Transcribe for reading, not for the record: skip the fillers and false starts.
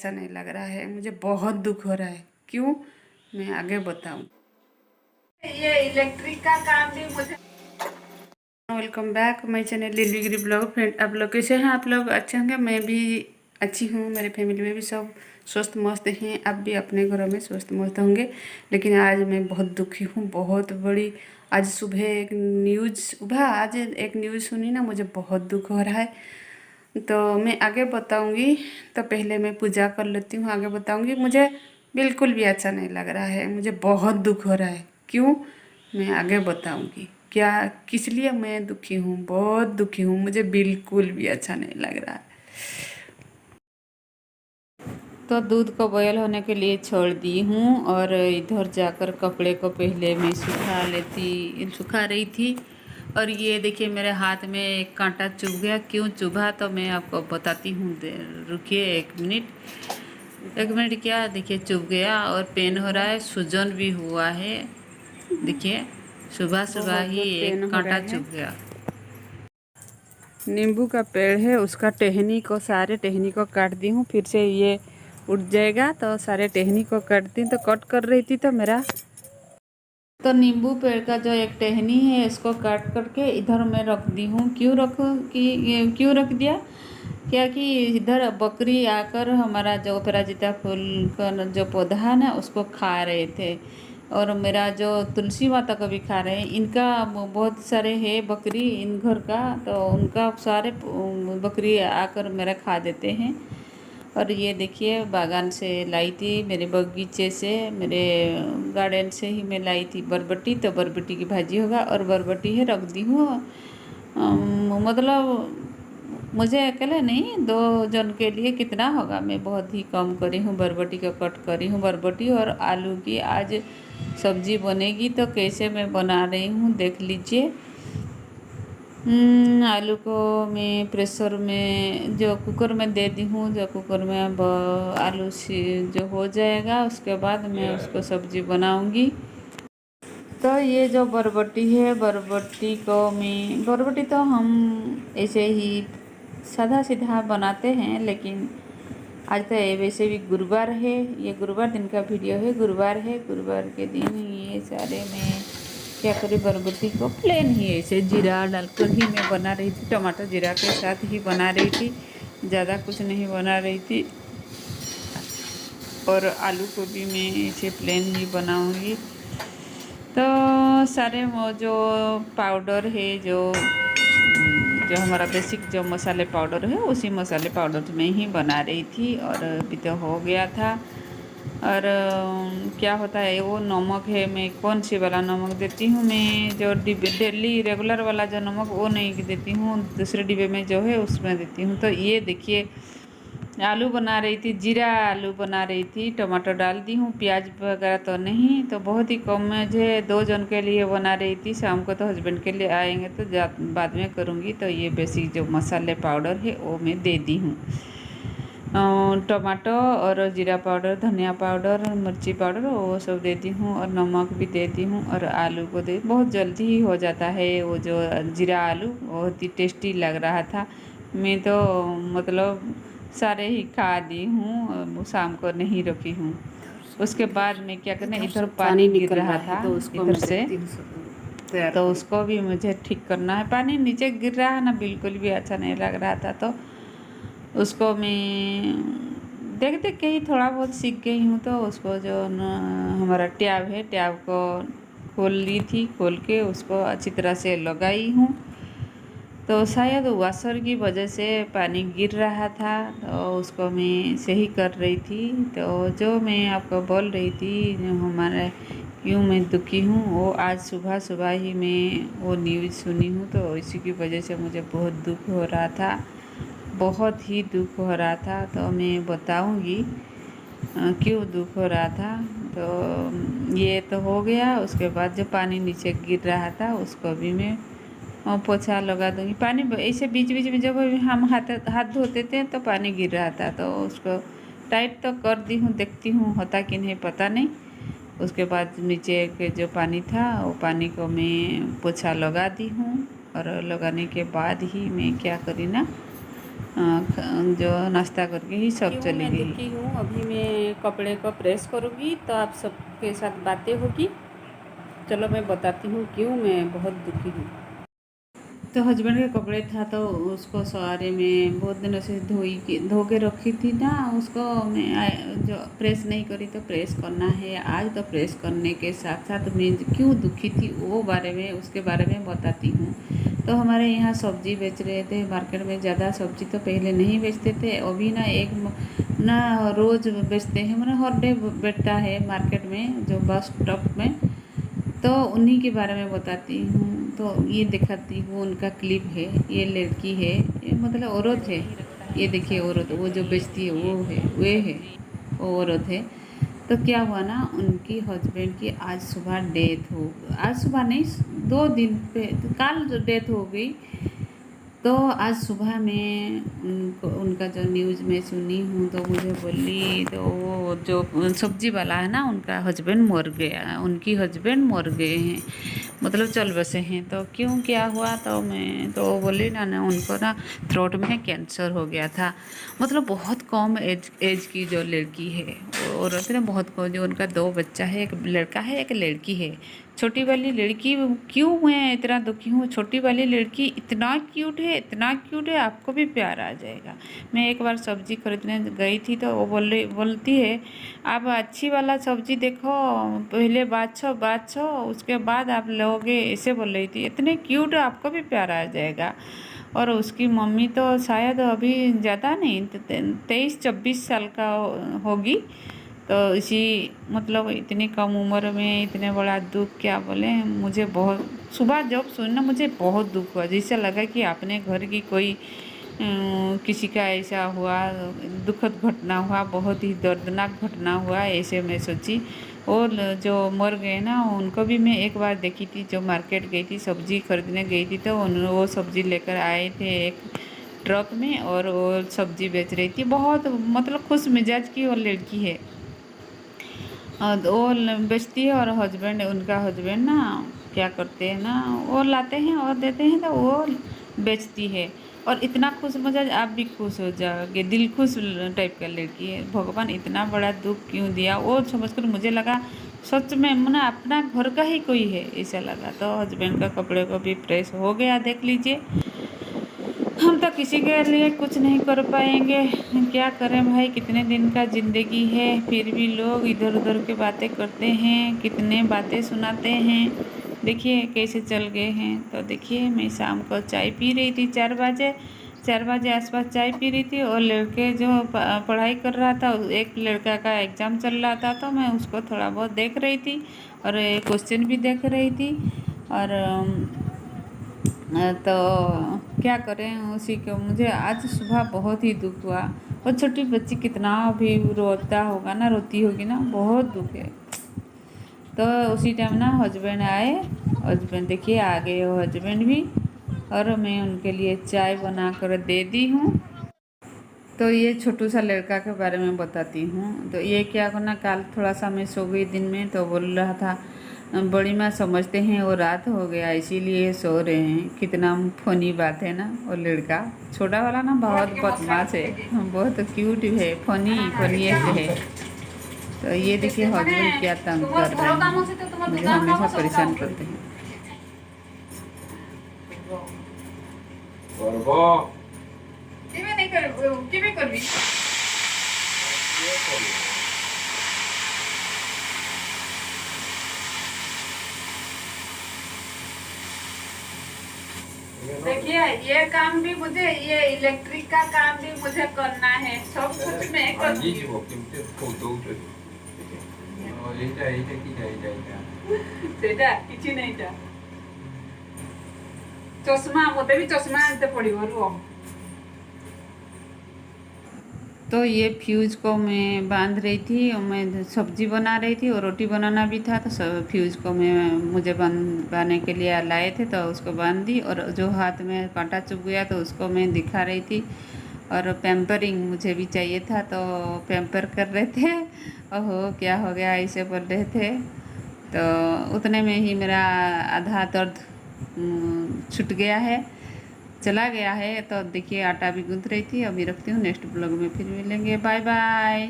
अच्छा नहीं लग रहा है, मुझे बहुत दुख हो रहा है। क्यों, मैं आगे बताऊं। ये इलेक्ट्रिक का काम भी मुझे। Welcome back my channel lily Giri blog. Friend, आप लोग कैसे हैं? आप लोग अच्छे होंगे, मैं भी अच्छी हूँ। मेरे फैमिली में भी सब स्वस्थ मस्त हैं। आप भी अपने घरों में स्वस्थ मस्त होंगे। लेकिन आज मैं बहुत दुखी हूँ, बहुत बड़ी। आज सुबह एक न्यूज़ सुनी ना, मुझे बहुत दुख हो रहा है। तो मैं आगे बताऊंगी। तो पहले मैं पूजा कर लेती हूँ, आगे बताऊंगी। मुझे बिल्कुल भी अच्छा नहीं लग रहा है, मुझे बहुत दुख हो रहा है। क्यों, मैं आगे बताऊंगी। क्या, किस लिए मैं दुखी हूँ, बहुत दुखी हूँ। मुझे बिल्कुल भी अच्छा नहीं लग रहा है। तो दूध को बॉयल होने के लिए छोड़ दी हूँ और इधर जाकर कपड़े को पहले मैं सुखा रही थी। और ये देखिए, मेरे हाथ में एक कांटा चुभ गया। क्यों चुभा तो मैं आपको बताती हूँ। रुकिए 1 मिनट। क्या, देखिए चुभ गया और पेन हो रहा है, सूजन भी हुआ है। देखिए, सुबह सुबह ही एक कांटा चुभ गया। नींबू का पेड़ है, उसका टहनी को, सारे टहनी को काट दी हूँ। फिर से ये उठ जाएगा तो सारे टहनी को काटती हूँ। तो कट कर रही थी तो तो नींबू पेड़ का जो एक टहनी है, इसको काट करके इधर मैं रख दी हूँ। क्यों रख दिया, क्या कि इधर बकरी आकर हमारा जो अपराजिता फूल का जो पौधा है ना, उसको खा रहे थे। और मेरा जो तुलसी माता को भी खा रहे हैं। इनका बहुत सारे है बकरी इन घर का, तो उनका सारे बकरी आकर मेरा खा देते हैं। और ये देखिए, बागान से लाई थी, मेरे बगीचे से, मेरे गार्डन से ही मैं लाई थी बरबटी। तो बरबटी की भाजी होगा और बरबटी है, रख दी हूँ। मतलब मुझे अकेले नहीं, 2 जन के लिए कितना होगा। मैं बहुत ही कम करी हूँ, बरबटी का कट करी हूँ। बरबटी और आलू की आज सब्जी बनेगी। तो कैसे मैं बना रही हूँ देख लीजिए। आलू को मैं प्रेशर में, जो कुकर में दे दी हूँ। जो कुकर में अब आलू जो हो जाएगा, उसके बाद मैं उसको सब्जी बनाऊंगी। तो ये जो बरबटी है, बरबटी तो हम ऐसे ही सादा सीधा बनाते हैं। लेकिन आज तो ये वैसे भी गुरुवार है, ये गुरुवार दिन का वीडियो है। गुरुवार के दिन ये सारे मैं क्या करी, बरबटी को प्लेन ही ऐसे जीरा डालकर ही मैं बना रही थी। टमाटर जीरा के साथ ही बना रही थी, ज़्यादा कुछ नहीं बना रही थी। और आलू को भी मैं ऐसे प्लेन ही बनाऊंगी। तो सारे वो जो पाउडर है, जो हमारा बेसिक जो मसाले पाउडर है, उसी मसाले पाउडर में ही बना रही थी। और अभी तो हो गया था। और क्या होता है, वो नमक है, मैं कौन सी वाला नमक देती हूँ, मैं जो डिब्बे डेली रेगुलर वाला जो नमक वो नहीं देती हूँ, दूसरे डिब्बे में जो है उसमें देती हूँ। तो ये देखिए, आलू बना रही थी, जीरा आलू बना रही थी, टमाटर डाल दी हूँ, प्याज वगैरह तो नहीं। तो बहुत ही कम, मुझे 2 जन के लिए बना रही थी। शाम को तो हस्बैंड के लिए आएंगे तो बाद में करूँगी। तो ये बेसिक जो मसाले पाउडर है वो मैं दे दी हूँ। टमाटो और जीरा पाउडर, धनिया पाउडर, मिर्ची पाउडर वो सब देती हूँ। और नमक भी देती हूँ। और आलू को बहुत जल्दी ही हो जाता है। वो जो जीरा आलू बहुत ही टेस्टी लग रहा था। मैं तो मतलब सारे ही खा दी हूँ, शाम को नहीं रखी हूँ। उसके बाद में क्या करना, इधर पानी गिर रहा था तो उसको इधर मैं से, तैयार तो करूँ। उसको भी मुझे ठीक करना है। पानी नीचे गिर रहा है ना, बिल्कुल भी अच्छा नहीं लग रहा था। तो उसको मैं देख देख के ही थोड़ा बहुत सीख गई हूँ। तो उसको जो हमारा टैब है, टैब को खोल ली थी, खोल के उसको अच्छी तरह से लगाई हूँ। तो शायद वाशर की वजह से पानी गिर रहा था, तो उसको मैं सही कर रही थी। तो जो मैं आपको बोल रही थी, जो हमारे क्यों मैं दुखी हूँ, वो आज सुबह सुबह ही मैं वो न्यूज़ सुनी हूँ। तो इसी की वजह से मुझे बहुत दुख हो रहा था, बहुत ही दुख हो रहा था। तो मैं बताऊँगी क्यों दुख हो रहा था। तो ये तो हो गया। उसके बाद जो पानी नीचे गिर रहा था, उसको भी मैं पोछा लगा दूँगी। पानी ऐसे बीच बीच में जब हम हाथ धोते थे तो पानी गिर रहा था, तो उसको टाइट तो कर दी हूँ, देखती हूँ होता कि नहीं पता नहीं। उसके बाद नीचे के जो पानी था, वो पानी को मैं पोछा लगा दी हूँ। और लगाने के बाद ही मैं क्या करी ना, जो नाश्ता करके ही सब क्यों चली मैं गई। दुखी हूँ, अभी मैं कपड़े को प्रेस करूँगी तो आप सबके साथ बातें होगी। चलो मैं बताती हूँ क्यों मैं बहुत दुखी हूँ। तो हस्बैंड के कपड़े था तो उसको सारे में बहुत दिनों से धो के रखी थी ना, उसको मैं जो प्रेस नहीं करी तो प्रेस करना है आज। तो प्रेस करने के साथ साथ मैं क्यों दुखी थी वो बारे में उसके बारे में बताती हूँ। तो हमारे यहाँ सब्जी बेच रहे थे मार्केट में, ज़्यादा सब्जी तो पहले नहीं बेचते थे, अभी ना ना रोज़ बेचते हैं, मतलब हर डे बैठता है मार्केट में जो बस स्टॉप में। तो उन्हीं के बारे में बताती हूँ। तो ये दिखाती हूँ, उनका क्लिप है, ये लड़की है, ये मतलब औरत है। ये देखिए औरत, वो जो बेचती है वो है, वे है, वो औरत है। तो क्या हुआ ना, उनकी हस्बैंड की आज सुबह डेथ हो, आज सुबह नहीं 2 दिन पे, तो कल जो डेथ हो गई। तो आज सुबह में उनको उनका जो न्यूज़ में सुनी हूँ तो मुझे बोली, तो वो जो सब्जी वाला है ना उनका हस्बैंड मर गया, उनकी हस्बैंड मर गए हैं, मतलब चल बसे हैं। तो क्यों क्या हुआ, तो मैं तो बोली ना उनको ना थ्रोट में कैंसर हो गया था। मतलब बहुत कम एज की जो लड़की है वो औरत है ना, बहुत कम, जो उनका 2 बच्चा है, एक लड़का है एक लड़की है। छोटी वाली लड़की, क्यों मैं इतना दुखी हूँ, छोटी वाली लड़की इतना क्यूट है, इतना क्यूट है, आपको भी प्यार आ जाएगा। मैं एक बार सब्जी खरीदने गई थी तो वो बोलती है आप अच्छी वाला सब्जी देखो, पहले बात छो उसके बाद आप लोगे, ऐसे बोल रही थी। इतने क्यूट, आपको भी प्यार आ जाएगा। और उसकी मम्मी तो शायद अभी ज़्यादा नहीं, 23-24 साल का होगी। तो इसी मतलब इतनी कम उम्र में इतने बड़ा दुख, क्या बोले, मुझे बहुत सुबह जब सुना मुझे बहुत दुख हुआ, जैसे लगा कि अपने घर की कोई किसी का ऐसा हुआ, दुखद घटना हुआ, बहुत ही दर्दनाक घटना हुआ, ऐसे मैं सोची। और जो मर गए ना उनको भी मैं एक बार देखी थी, जो मार्केट गई थी सब्जी खरीदने गई थी, तो वो सब्जी लेकर आए थे एक ट्रक में, और वो सब्जी बेच रही थी, बहुत मतलब खुश मिजाज की वो लड़की है। और वो बेचती है, और हस्बैंड, उनका हस्बैंड ना क्या करते हैं ना, वो लाते हैं और देते हैं तो वो बेचती है। और इतना खुश मिजाज, आप भी खुश हो जाओगे, दिल खुश टाइप का लड़की है। भगवान इतना बड़ा दुख क्यों दिया, वो समझकर मुझे लगा सच में मना अपना घर का ही कोई है, ऐसा लगा। तो हस्बैंड का कपड़े को भी प्रेस हो गया, देख लीजिए। हम तो किसी के लिए कुछ नहीं कर पाएंगे, क्या करें भाई, कितने दिन का ज़िंदगी है, फिर भी लोग इधर उधर के बातें करते हैं, कितने बातें सुनाते हैं। देखिए कैसे चल गए हैं। तो देखिए मैं शाम को चाय पी रही थी, 4 बजे, 4 बजे आसपास चाय पी रही थी, और लड़के जो पढ़ाई कर रहा था, एक लड़का का एग्ज़ाम चल रहा था, तो मैं उसको थोड़ा बहुत देख रही थी और क्वेश्चन भी देख रही थी। और तो क्या करें, उसी को मुझे आज सुबह बहुत ही दुख हुआ। और छोटी बच्ची कितना भी रोता होगा ना, रोती होगी ना, बहुत दुख है। तो उसी टाइम ना हस्बैंड आए, हस्बैंड देखिए आ गए हो हस्बैंड भी, और मैं उनके लिए चाय बना कर दे दी हूँ। तो ये छोटू सा लड़का के बारे में बताती हूँ। तो ये क्या करना, कल थोड़ा सा मैं सो गई दिन में, तो बोल रहा था बड़ी माँ समझते हैं वो रात हो गया इसीलिए सो रहे हैं। कितना फनी बात है ना। वो लड़का छोटा वाला ना बहुत बदमाश है, बहुत क्यूट है, फनीएस्ट है। तो ये देखिए हस्बैंड क्या तंग कर रहे हैं, मुझे हमेशा परेशान करते हैं। देखिए ये काम भी मुझे, ये इलेक्ट्रिक का काम भी मुझे करना है, सब कुछ मैं करूँगी। ସେଇଟା କିଛି ନାଇଁଟା ଚଷମା, ମୋତେ ବି ଚଷମା ଆଣିତେ ପଡ଼ିବ, ରୁହ। तो ये फ्यूज़ को मैं बांध रही थी, और मैं सब्जी बना रही थी और रोटी बनाना भी था, तो सब फ्यूज़ को मैं मुझे बांधने के लिए लाए थे, तो उसको बांध दी। और जो हाथ में कांटा चुभ गया तो उसको मैं दिखा रही थी। और पैम्परिंग मुझे भी चाहिए था, तो पैम्पर कर रहे थे। ओहो क्या हो गया, ऐसे बोल रहे थे। तो उतने में ही मेरा आधा दर्द छूट गया है। चला गया है। तो देखिए आटा भी गूँथ रही थी। अभी रखती हूँ, नेक्स्ट ब्लॉग में फिर मिलेंगे। Bye bye.